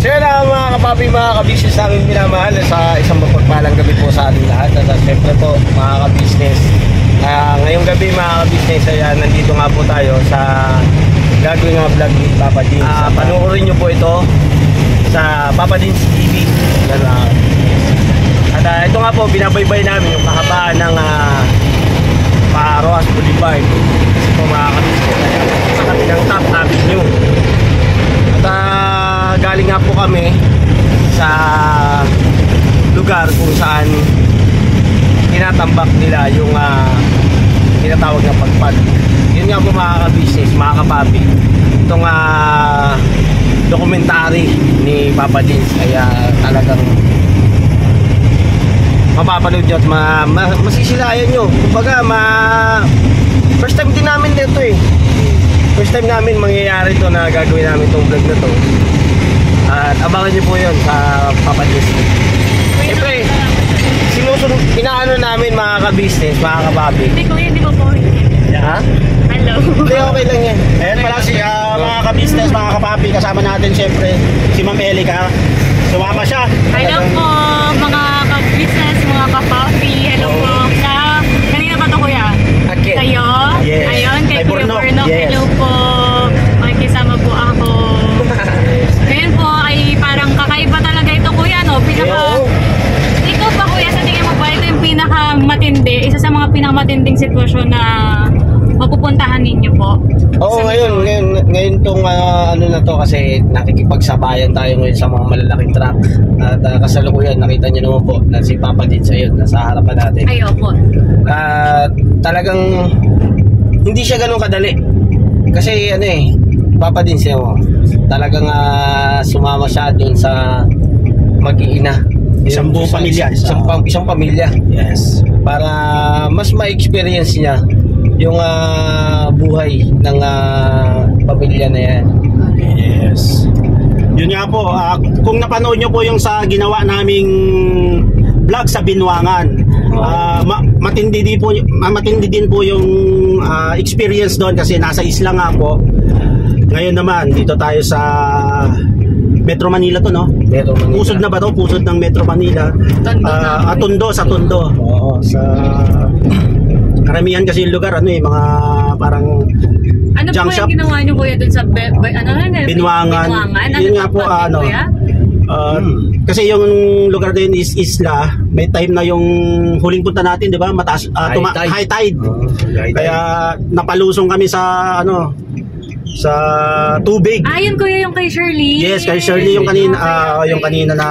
So yun mga kapapi, mga kabisnes sa aming minamahal, sa isang mapagpalang gabi po sa ating lahat. At siyempre po mga kabisnes, ngayong gabi mga kabisnes, ayan, nandito nga po tayo sa gagawin nga vlog ni Papa Dins. Panoorin nyo po ito sa Papa Dins TV. At ito nga po, binabaybay namin yung kahabaan ng Rojas Boulevard. Kasi po mga kabisnes, ayan, sa kami ng Top Avenue. At galing nga po kami sa lugar kung saan tinatambak nila yung tinatawag na pagpag. Yun nga po mga ka-business, mga kapapi, itong dokumentary ni Papa Dins. Kaya talagang mapapanood nyo at masisilayan nyo. Kumbaga first time din namin dito eh. First time namin mangyayari to na gagawin namin itong vlog na to. At abangan nyo po yun sa Papa Dins. Siyempre, inaano namin mga ka-business, mga kababi. Hindi ko yun, di ba po? Ha? Hello. Hindi, okay lang yan. Ayan pala si mga ka-business, mga kapapi. Kasama natin siyempre si Ma'am Elica. Sumama siya. Hello po, mga ka-business, mga ka-papi. Hello po. Kanina ba ito kuya? Okay. Kayo? Yes. Ayun, kay Kuya Burnok. Burnok. Yes. Hello po. Makikisama po ako. Ngayon po ay parang kakaiba talaga ito kuya, no? Ikaw ba kuya, sa tingin mo ba ito yung pinakamatindi, isa sa mga pinakamatinding sitwasyon na mapupuntahan ninyo po? Oo, ngayon tong ano na to kasi nakikipagsabayan tayo ngayon sa mga malalaking truck. At kasalukuyan, nakita niyo naman po na si Papa Dins ayun, nasa harapan natin. Ay, opo. Talagang hindi siya ganun kadali. Kasi ano eh, Papa Dins talagang sumama siya doon sa mag-iina. Isang buong pamilya. Isang pamilya. Yes. Para mas ma-experience niya yung buhay ng pamilya na yan. Yes. Yun nga po, kung napanood nyo po yung sa ginawa naming vlog sa Binwangan, matindi din po yung experience doon kasi nasa isla nga po. Ngayon naman, dito tayo sa Metro Manila to, no? Metro Manila. Pusod na ba to? Pusod ng Metro Manila. Tondo, sa Tondo. Oo, sa karamihan kasi yung lugar, mga parang ano po junk shop. yung ginawa nyo kuya dun sa Binwangan. Yun nga po, kasi yung lugar din is isla. May time na yung huling punta natin, di ba? Mataas, high tide. Kaya napalusong kami sa sa tubig. Yun kuya yung kay Shirley. Yes, kay Shirley yung kanina na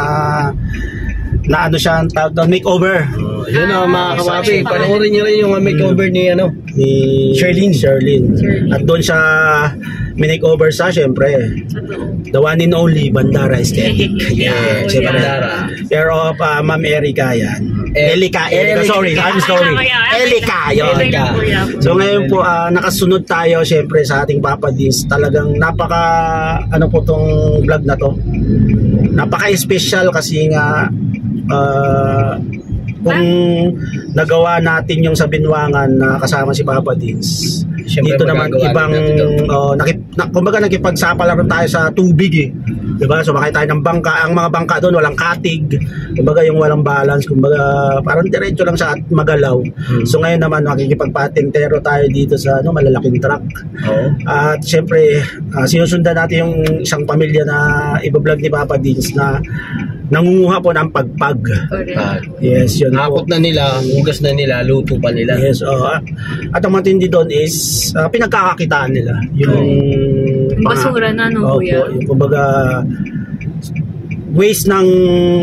ano siya, makeover. Yun mga kapapi, panoorin niyo rin yung makeover ni Sherlyn. At doon siya makeover sa, syempre, the one and only Bandara Aesthetic. Yeah, si Bandara. Care of Ma'am Erica yan. Elica. Sorry. Elica. So ngayon po, nakasunod tayo syempre sa ating Papa Dins. Talagang po tong vlog na to. Napaka-special kasi nga kung nagawa natin yung sa Binwangan na kasama si Papa Dins. Dito naman ibang kumbaga nakipagsapa lang tayo sa tubig eh. Diba? Sumakay tayo ng bangka. Ang mga bangka doon walang katig. Kumbaga yung walang balance. Kumbaga parang diretso lang siya at magalaw. So ngayon naman makikipagpatintero tayo dito sa malalaking truck. At syempre sinusundan natin yung isang pamilya na ibablog ni Papa Dins na nangunguha po ng pagpag. Yes, yun. Nakapot na nila, hugas na nila, luto pa nila. Yes, at ang matindi doon is pinagkakakitaan nila. Yung basura na kuya. Yung kumbaga waste ng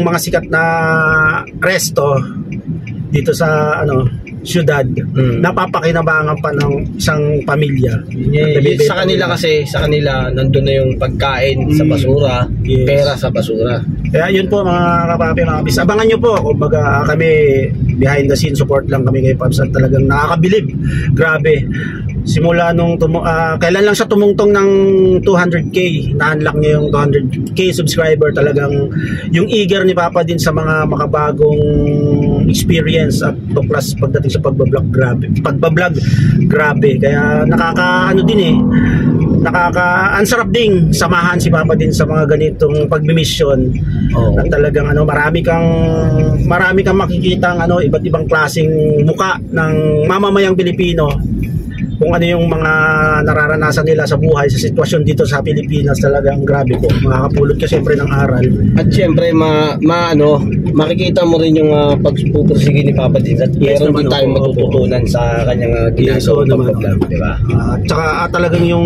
mga sikat na resto dito sa syudad, napapakinabangan pa ng isang pamilya. Sa kanila nandun na yung pagkain sa basura, pera sa basura. Kaya yun po mga kapapi, mga kabis. Abangan nyo po, kumbaga kami behind the scene support lang kami kay Pops at talagang nakakabilib. Grabe. Simula nung kailan lang siya tumungtong ng 200k, na-unlock niya yung 200k subscriber. Talagang yung eager ni Papa din sa mga makabagong experience at plus pagdating sa pagbablog, grabe. Kaya din ang sarap ding samahan si Papa din sa mga ganitong pagmimisyon. Oo. At talagang marami kang makikitang iba't ibang klaseng muka ng mamamayang Pilipino. Kung ano yung mga nararanasan nila sa buhay, sa sitwasyon dito sa Pilipinas, talagang grabe po. Makakapulot ka siyempre ng aral. At siyempre makikita mo rin yung pagpupursige ni Papa din at meron din tayong matututunan sa kanyang ginagawa ng program, di ba? At saka talagang yung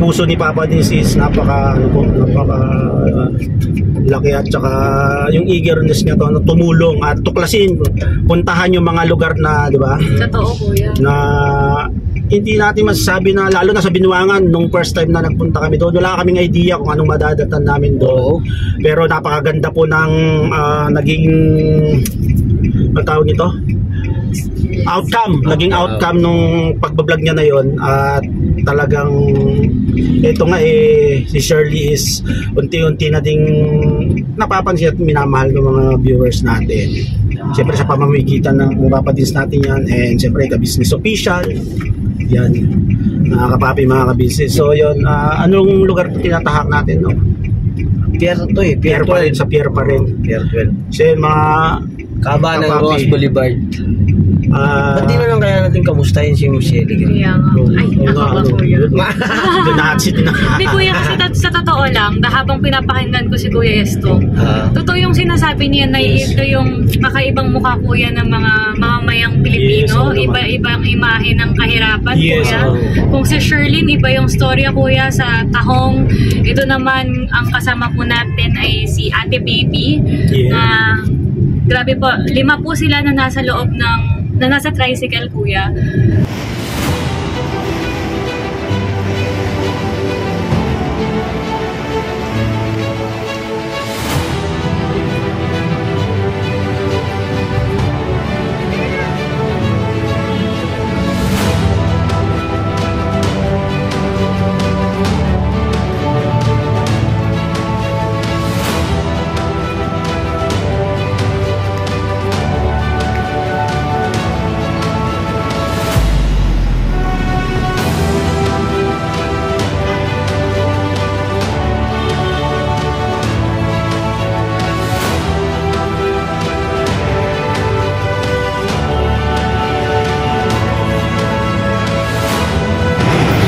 puso ni Papa din is napaka laki, at saka yung eagerness niya to tumulong at tuklasin, puntahan yung mga lugar na, di ba? Totoo, kuya. Na hindi natin masasabi na, lalo na sa Binuangan, nung first time na nagpunta kami doon, wala kaming idea kung anong madadatan namin doon. Pero napakaganda po ng naging tawag nito? Naging outcome nung pagbablog niya na yon. At talagang ito nga si Shirley is unti-unti na ding napapansin at minamahal ng mga viewers natin. Siyempre sa pamamagitan ng mapapadins natin yan, and siyempre ka-business official yan, mga kapapi, mga ka-business. So yun, anong lugar tinatahak natin, no? Pier to eh, Pier pa rin, sa Pier pa rin. Pier 12. So yun, mga Kaba ng Rojas Boulevard. Ba't di na lang kaya natin kamustahin si Michelle? Kaya nga. Ay, ako ba, kuya? Hindi, kuya, kasi sa totoo lang, habang pinapakinggan ko si Kuya Esto, totoo yung sinasabi niya na ito yung kakaibang mukha, kuya, ng mga mamamayang Pilipino. Yes, Iba-ibang imahe ng kahirapan, yes, kuya. Kung si Sherlyn, iba yung storya, kuya, sa Tahong. Ito naman, ang kasama po natin ay si Ate Baby. Yeah. Na, grabe po, 5 po sila na nasa loob na nasa tricycle, kuya.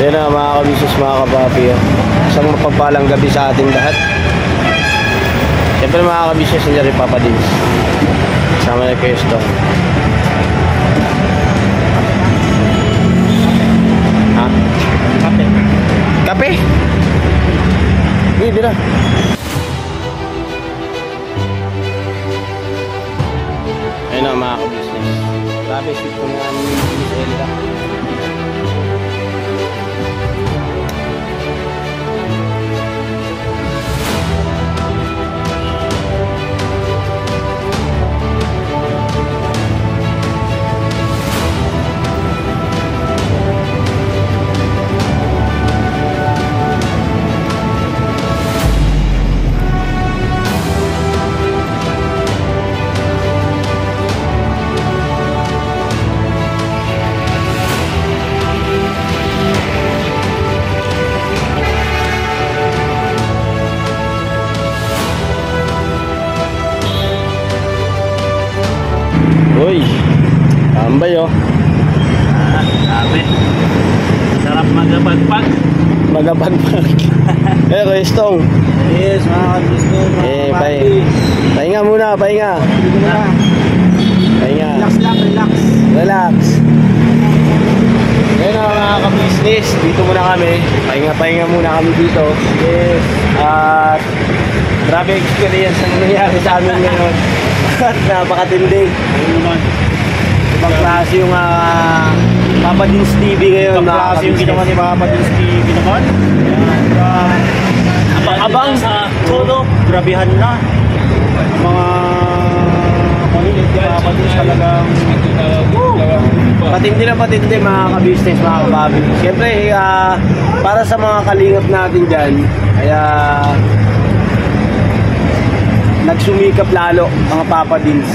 Yan na mga kabisnes, mga kapapi, isang mapagpalang gabi sa ating lahat. Siyempre mga kabisnes, nandiyan rin Papa Dins sama na kayo Stone. Ha? Kape? Kape? Hindi na. Ayun na mga kabisnes, grabe sweet ko nga namin yung Michelle. Uy, tambay oh. Dami. Sarap magabagpag. Magabagpag. Kuya Stong. Yes, mga kabisnes, Pahinga muna, pahinga. Relax lang, relax. Relax. Ngayon mga kabisnes, dito muna kami. Pahinga muna kami dito. Yes. At grabe experience ang nangyari sa amin ngayon. At napakatindi. Ibang klase yung Papa Dins TV ngayon. Ibang klase yung ginawa ni Papa Dins TV naman. Abang sa todo, grabihan na. Mga kulit ni Papa Dins talagang patindi mga ka-business, mga kababi. Siyempre, para sa mga kalingap natin dyan, kaya nagsumikap lalo mga Papa Dins.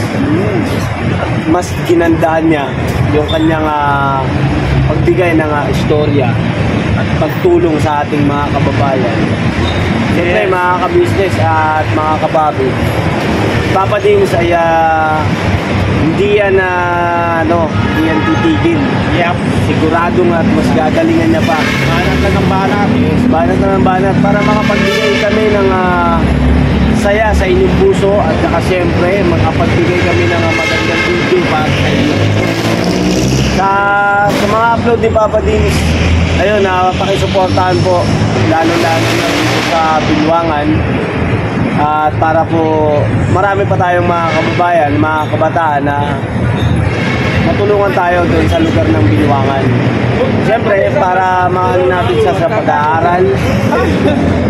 Mas ginandahan niya yung kanyang pagbigay ng istorya at pagtulong sa ating mga kababayan. Siyempre mga ka-business at mga kapapi, Papa Dins ay hindi yan hindi yan titigil. Yep. Siguradong at mas gagalingan niya pa. Banat lang ng banat. Yes, banat na ng banat para makapagbigay kami ng saya sa inyong puso at saka siyempre makapagbigay kami ng magandang video para sa inyo. Sa mga upload ni Papa Dins, ayun, pakisuportahan po lalo-lalo na dito sa Binwangan. At para po marami pa tayong mga kababayan, mga kabataan na matulungan tayo doon sa lugar ng Binwangan. Siyempre, para maano natin sa pag-aaral.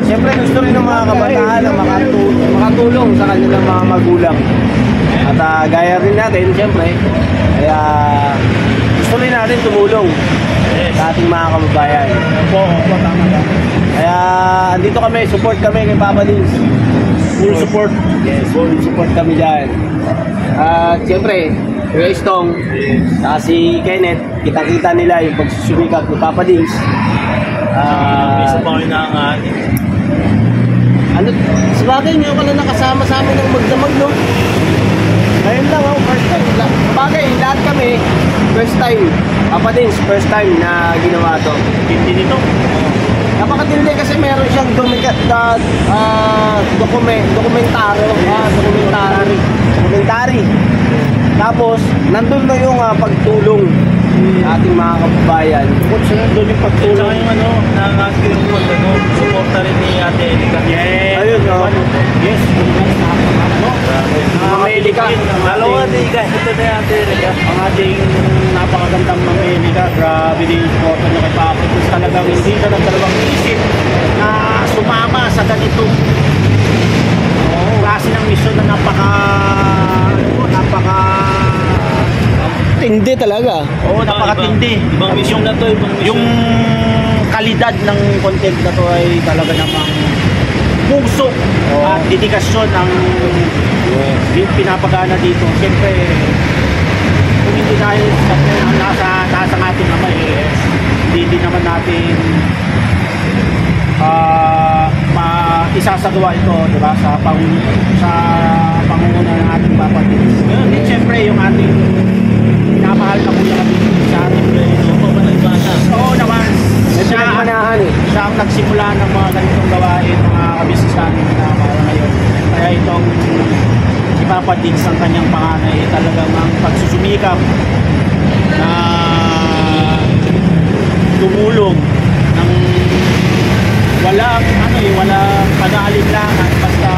Siyempre, gusto rin ng mga kabataan na makatulong sa kanilang mga magulang. At gaya rin natin, siyempre, kaya gusto rin natin tumulong sa ating mga kababayan. Kaya andito kami, support kami kay Papa Dins. Full support. Yes, full support kami dyan. At siyempre, Kuya Stong, si Kenneth, kita-kita nila yung pagsusumikap ni Papa Dins. Isa pa kayo na Sabagay nyo pala nakasama sa amin ng magdamag, no? Ngayon lang, first time. Sabagay, lahat kami, first time. Papa Dins, first time na ginawa to. Hindi nito. Napakatindi kasi meron siyang dokumentary. Tapos, nandun na yung pagtulong sa ating mga kababayan. Bukod sa nandun yung pagtulong. Saka yung nangaskin yung supporta rin ni Ate Erika. Yes. Ayun, yes. Mamelika. Dalawa din ka. Ito na Ate Erika. Ang ating napakagandang Mamelika. Grabe din yung supporta niya kay Papa. Kasi talagang hindi ka nagdalawang isip na sumama sa ganitong klase ng misyon na napaka Tindi talaga. Oo, napakatindi. Ibang mission na to, Yung kalidad ng content na to ay talaga namang puso at dedikasyon ang pinapagana dito. Siyempre, kung hindi dahil sa taas ang ating ama, hindi naman natin isasagawa ito, diba, sa pangunguna ng ating Papa Dins. Ganun din siyempre yung ating minamahal na kuya kami sa ating oo naman, siya ang nagsimula ng mga ganitong gawain, mga kabisnes namin na para ngayon. Kaya itong si Papa Dins ang kanyang panganay talagang ang pagsusumikap na tumulong ng walang pag-aalinlangan basta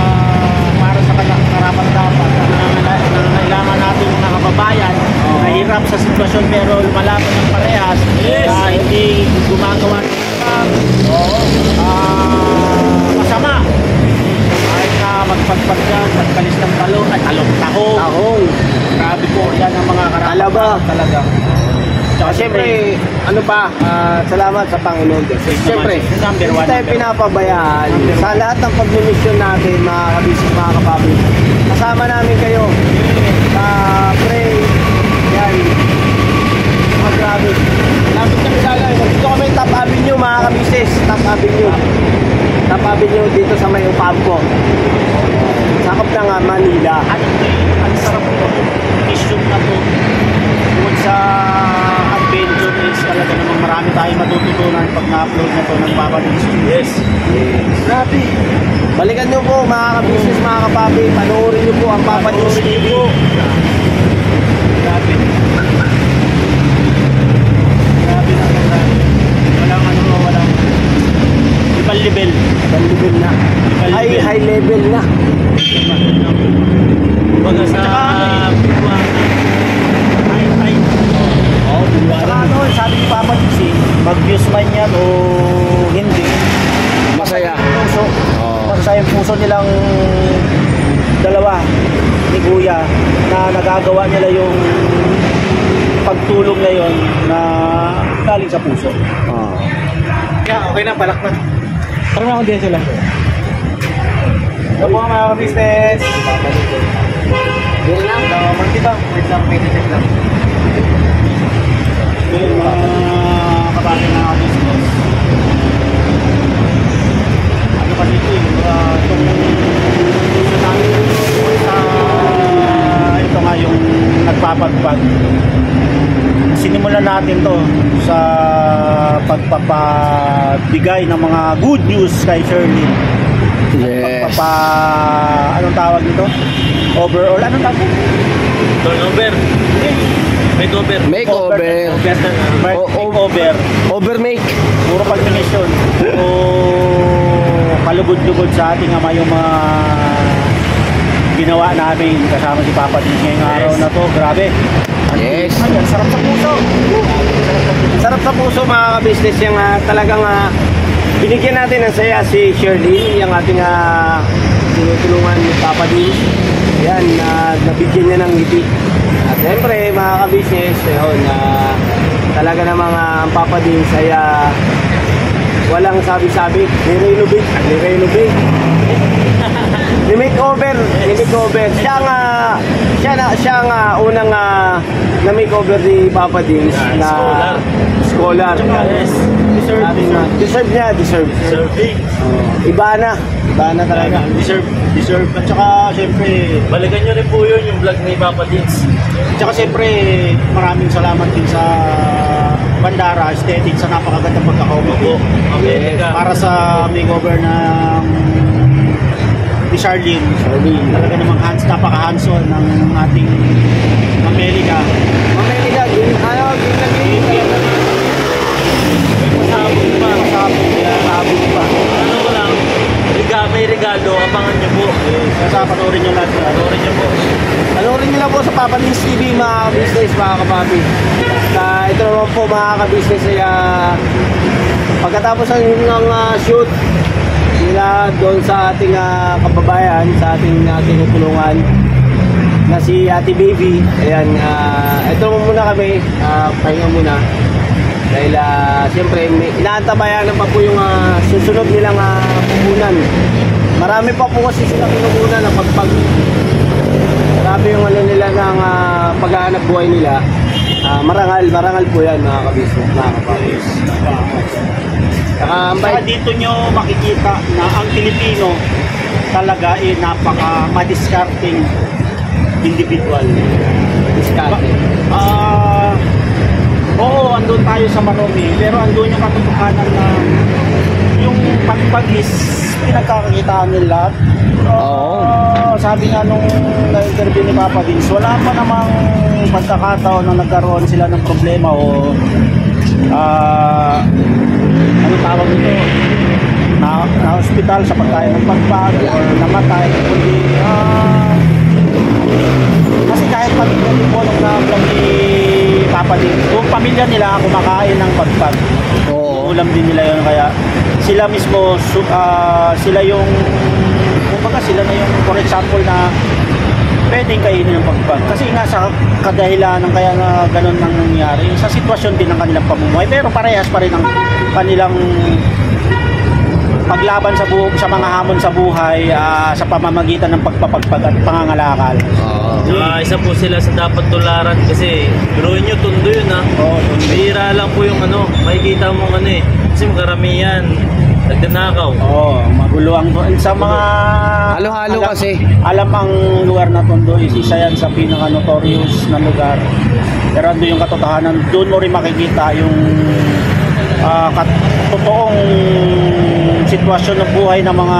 para sa karapat-dapat na nangangailangan natin mga kababayan na hirap sa sitwasyon pero lumalaban ng parehas na hindi gumagawa ng masama kahit na magpagpag yan, magkalis ng tahong. Grabe po, yan ang mga karapat talaga. Tsaka siyempre, salamat sa Panginoon Diyos. Siyempre, hindi tayo pinapabayaan sa lahat ng pagmimisyon natin, mga kabisnes, mga kapabis. Kasama namin kayo sa pray. Yan. Mga grabe. Lapit kami sa alam. Dito kami Top Avenue, mga kabisnes. Top Avenue. Top Avenue dito sa may Upampo. Sakop ng Manila. Ang sarap po. Mission na po. Bukod sa adventure is talaga namang marami tayong matututunan pag na-upload na to ng Papa Dins. Yes. Grabe. Balikan nyo po mga kabisnes, mga kapapi. Panoorin nyo po ang Papa Dins TV. Grabe. Grabe na talaga. Walang ibang level. Ibang level na. High level na. Baga sa sabi ni Papa Dins, mag-views man yan o hindi, Masaya. Masaya yung puso nilang dalawa ni Kuya na nagagawa nila yung pagtulong na yun na galing sa puso. Kaya okay na, palakpan. Parang ako din sila. Ito po mga business. Yan lang. Magkita. Wait lang, meditate lang. Mga kapatid na business. pagpapagpag. Sinimulan natin to sa pagpapabigay ng mga good news kay Shirley. Yes. Anong tawag nito? Overall, anong tawag? Turnover. Makeover. Makeover. Makeover. Overmake. Puro pag-donation. Puro kalugod-lugod sa ating ama yung mga ginawa namin kasama si Papa din ngayong araw na to. Grabe. Yes. Ay, ang sarap sa puso. Sarap sa puso mga ka-business yung talagang binigyan natin ng saya si Shirley, yung ating tinutulungan ni Papa din. Yan, nabigyan niya ng ngiti. At siyempre mga ka-business, yun, talaga namang ang Papa din saya, walang sabi-sabi, ni-renovate, ni-makeover. Siya nga unang na-makeover ni Papa Dins na scholar. Yes. Deserve. Iba na talaga. Deserve. At saka syempre, Balikan nyo rin po yun yung vlog ni Papa Dins. tsaka syempre maraming salamat din sa Bandara Aesthetic sa napakagandang pagkakaupo. Okay, Para sa makeover ng ni Charlene. Talaga namang napaka-hands-on ng ating Amerika. Masabog pa. Ano ko lang, may regalo, abangan nyo po. Kaya panoorin nyo lahat. Panoorin nyo po. Panoorin nyo lang po sa Papa Dins TV mga ka-business, mga kapapi. Ito naman po mga ka-business ay pagkatapos ng shoot nila doon sa ating kababayan, sa ating tinutulungan na si Ate Baby. Ayan, ito muna kami, pahinga muna. Dahil siyempre inaantabayan pa po yung susunod nilang puhunan. Marami pa po kasi silang pinuhunan ng pagpag. Marami yung nila ng paghahanap buhay nila. Marangal po yan mga ka-business, mga kapatid. Saka dito nyo makikita na ang Pilipino talaga ay napaka-madiscarding individual. Oo, andun tayo sa marumi, pero andun yung katotohanan na yung pagpag is pinagkakakitaan nila. Sabi nga nung na-interview ni Papa Dins, wala pa namang pagkakataon na nagkaroon sila ng problema o ano tawag nito, na hospital sa pagkain ng pagpag or namatay, kundi kasi kahit pag-ibig po nung na-vlog ni Papa Dins, yung pamilya nila kumakain ng pagpag. Ulam din nila yun, kaya sila mismo sila yung kumbaga sila na yung for example na pwedeng kainin ng pagpag. Kasi nga sa kadahilanan kaya na ganun nang nangyari, sa sitwasyon din ng kanilang pamumuhay, pero parehas pa rin ang kanilang paglaban sa mga hamon sa buhay sa pamamagitan ng pagpapagpag at pangangalakal. Isa po sila sa dapat tularan kasi biruin nyo, tundo yun bihira lang po yung makikita mo kasi karamihan nagdanakaw. Magulo ang sa mga halo-halo kasi. Alam ang lugar na Tondo, isa yan sa pinaka-notorious na lugar. Pero doon yung katotohanan, doon mo rin makikita yung totoong sitwasyon ng buhay ng mga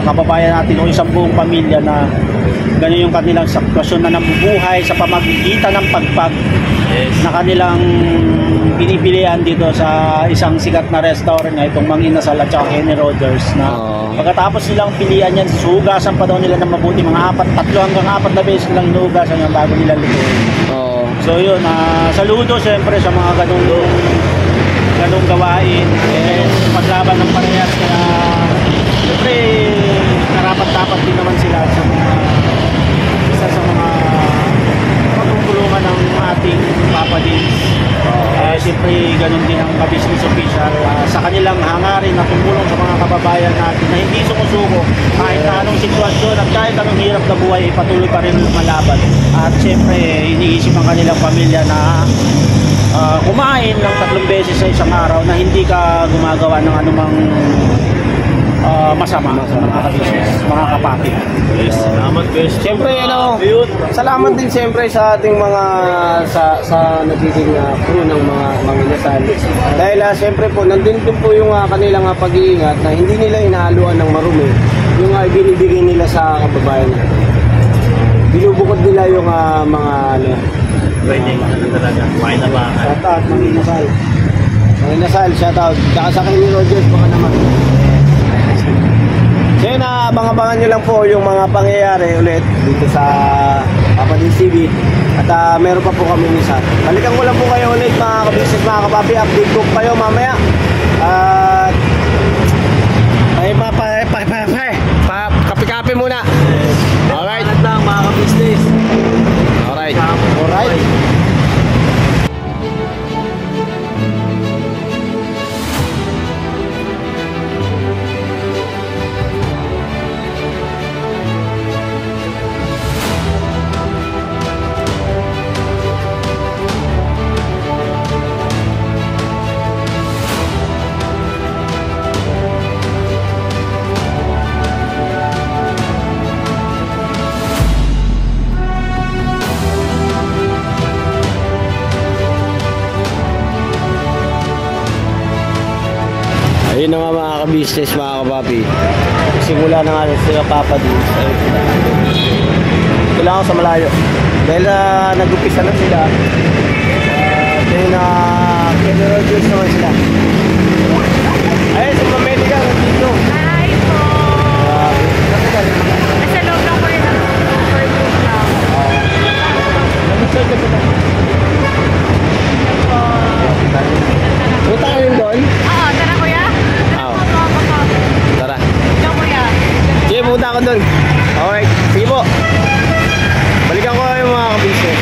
kababayan natin o isang buong pamilya na gano'n yung kanilang sitwasyon na nabubuhay sa pamagitan ng pagpag na kanilang pinibilian dito sa isang sikat na restaurant na itong Mang Inasal at saka Henry Rodgers na pagkatapos nilang pilian yan, suhugasan pa daw nila ng mabuti, mga 3 hanggang 4 na beses nilang inuhugasan yan bago nila lutuin. So yun, saludo syempre sa mga ganong gawain, paglaban ng parehas, kaya syempre karapat-dapat din naman sila sa isa sa mga matutulungan ng ating Papa Dins. Siyempre ganun din ang business official sa kanilang hangarin na tumulong sa mga kababayan natin na hindi sumusuko kahit na anong sitwasyon at kahit anong hirap na buhay, patuloy pa rin lumalaban. At siyempre iniisip ang kanilang pamilya na kumain ng 3 beses sa isang araw na hindi ka gumagawa ng anumang masama, mga ka-business, mga kapapi. Yes, salamat guys. Siyempre, salamat din siyempre sa ating mga sa nagiging crew ng mga inasal. Dahil siyempre po, nandun po yung kanilang pag-iingat na hindi nila inahaluan ng marumi yung binibigay nila sa kababayan. Binubukod nila yung mga Pwede, talaga. Kumain na ba? shoutout, mga inasal. Mga inasal, shoutout. Tsaka sa kay Rogers, baka naman. So yun, abang-abangan nyo lang po yung mga pangyayari ulit dito sa Papadins TV. At meron pa po kami isa. Balikan ko lang po kayo ulit mga ka-business, mga kapapi. Update ko kayo mamaya. At kapi-kapi muna. Alright. Salamat lang mga ka-business. Alright. Alright. Ayun na nga mga ka-business, mga kapapi. Simula na nga sila Papadins. Kailangan sa malayo. Dahil nag-upisa na sila. Then Kevin Rogers naman sila. Ayun, sa mga medical nandito. Hi po! Nasa loob lang po yun ng overlook lang. Nag-check ka sila. Punta ka rin doon? Oo, tara kuya. Tara. Ito kuya. Sige, pumunta ako doon. Okay, sige po. Balikan ko yung mga ka-business.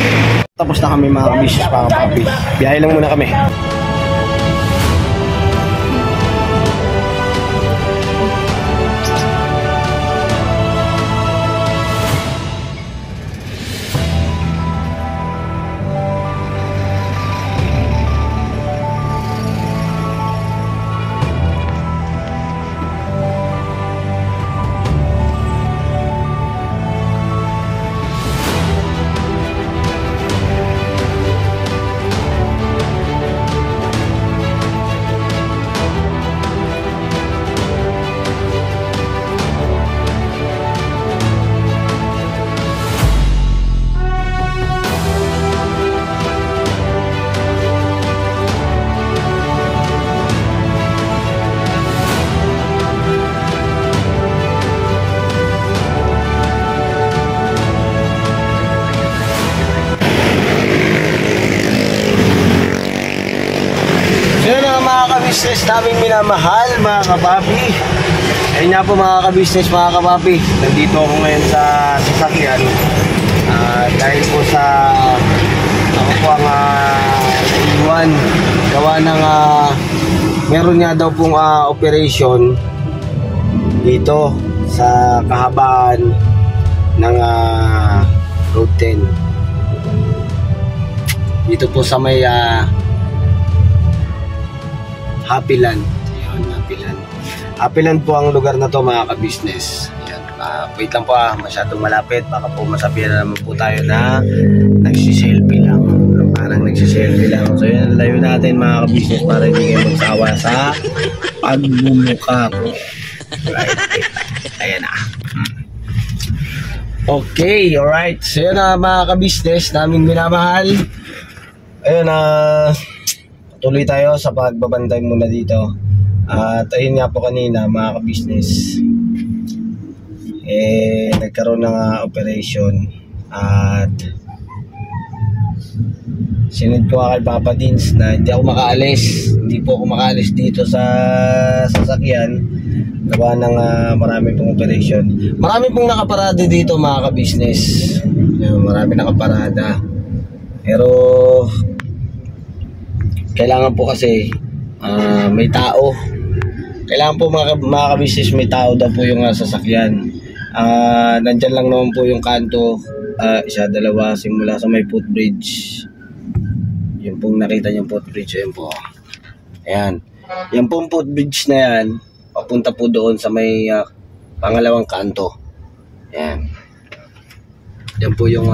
Tapos na kami mga ka-business, mga kapapi. Biyahe lang muna kami. Business naming minamahal mga kapapi. Ayun nga po mga ka-business, mga kapapi. Nandito ako ngayon sa sasakyan. Dahil po sa ako po ang naiwan. Gawa ng meron nga daw pong operation dito sa kahabaan ng Road 10. Dito po sa may Happy Land. Ayan, Happy Land. Happy Land po ang lugar na to mga ka-business. Ayan, wait lang po masyadong malapit. Baka po masabihan na naman po tayo na nagsiselfie lang. Parang nagsiselfie lang. So yun, layo natin mga ka-business para hindi kayo magsawa sa pagmumuka ko. Right. Ayan na. Okay, alright. So yun mga ka-business naming minamahal. Ayun tuloy tayo sa pagbabantay muna dito. At ayun nga po kanina mga ka-business, nagkaroon ng operation at sinend ko kay Papadins na hindi ako makaalis. Hindi po ako makaalis dito sa sasakyan gawa ng marami pong operation. Marami pong nakaparada dito mga ka-business. Marami nakaparada. Pero kailangan po kasi may tao. Kailangan po mga ka-business may tao daw po yung sasakyan. Nandyan lang naman po yung kanto. Isa, dalawa, simula sa may footbridge. Yung pong nakita niyong footbridge. Ayan po. Ayan. Yan pong footbridge na yan. papunta po doon sa may pangalawang kanto. Yan. Yan po yung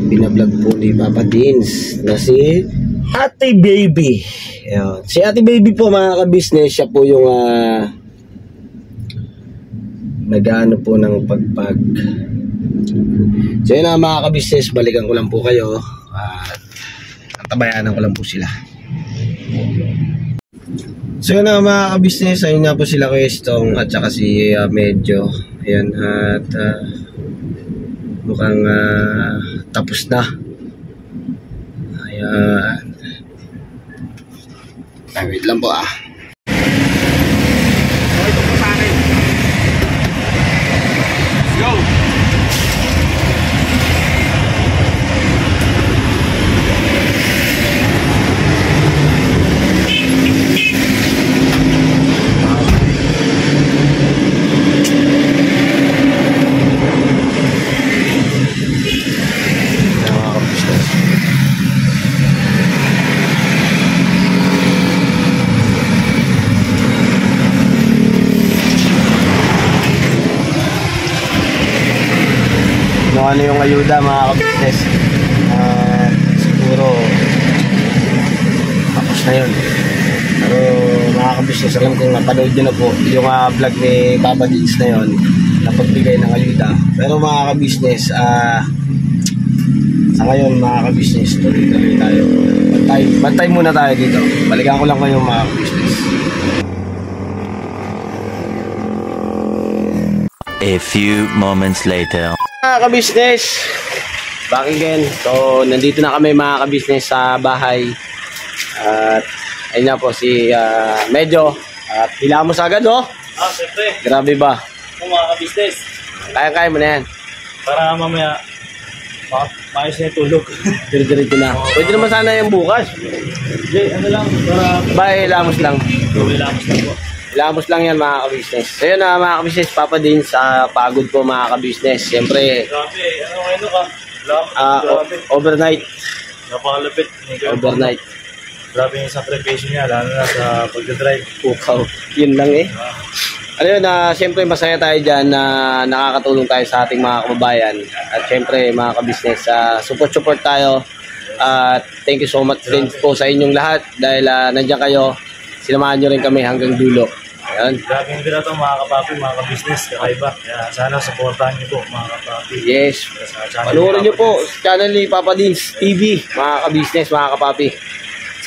pinablog po ni Papa Dins na si Ate Baby. Yan. Si Ate Baby po mga ka-business, siya po yung nag-ano po ng pagpag. So yun mga ka-business, balikan ko lang po kayo at tabayanan ko lang po sila. So yun mga ka-business, ayun nga po sila Kuya Stong at saka si Medyo. Ayan, at mukhang tapos na. Ayan. Wait lang po Ito po sa akin. Go! ano yung ayuda mga ka-business. Siguro tapos na yun. Pero mga ka-business, alam kong napanood nyo na po yung vlog ni Papa Dins na yun na pagbigay ng ayuda. Pero mga ka-business, sa ngayon mga ka-business, tuloy-tuloy tayo. Bantay muna tayo dito. Balikan ko lang kayo mga ka-business. A few moments later. Mga ka-business, back again. So, nandito na kami mga ka-business sa bahay. At ayun na po si Medyo. At hilamos agad Siyempre. Grabe ba? Mga ka-business. Kaya-kaya mo na yan. Para mamaya maayos na yung tulog. Diretso na. Pwede naman sana yung bukas. Ano lang, para Bye, hilamos lang. hilamos lang po. Hilamos lang yan mga ka-business. So yun na mga ka-business, Papa Dins, pagod po mga ka-business. Siyempre, Grabe, ano ka? Grabe. overnight. Napakalapit. Overnight. Grabe yung sakripisyo niya, lalo na sa pagdadrive. Pukaw. Yun lang eh. Ano yun, siyempre masaya tayo dyan na nakakatulong tayo sa ating mga kababayan. At siyempre mga ka-business, support tayo. At thank you so much din po sa inyong lahat dahil nandiyan kayo. Sinamahan nyo rin kami hanggang dulo. Ayan. Grabe yung binato mga kapapi, mga ka-business, kakaiba. Kaya sana supportahan niyo po mga kapapi. Yes. Panoorin nyo po sa channel ni Papa Dins TV, mga ka-business, mga kapapi.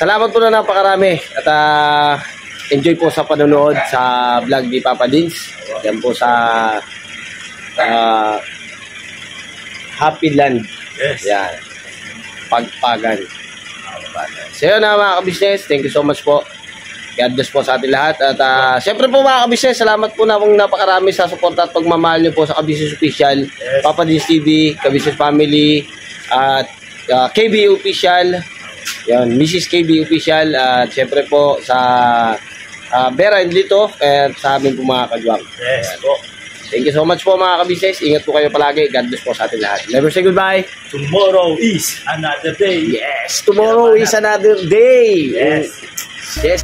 Salamat po na napakarami at enjoy po sa panonood sa vlog ni Papa Dins. Yan po sa Happy Land. Yes. Yan. Pagpagan. So yun na mga ka-business, thank you so much po. God bless po sa ating lahat. At syempre po mga ka-business, salamat po na kung napakarami sa support at pagmamahal nyo po sa Ka-Business Official, Yes. Papa Dins TV, Ka-Business Family, at KB Official, yan, Mrs. KB Official, at syempre po sa Vera and Lito, at sa amin po mga kagwang. Yes po. Thank you so much po mga ka-business. Ingat po kayo palagi. God bless po sa ating lahat. Never say goodbye. Tomorrow is another day. Yes, tomorrow is another day. Yes. Yes.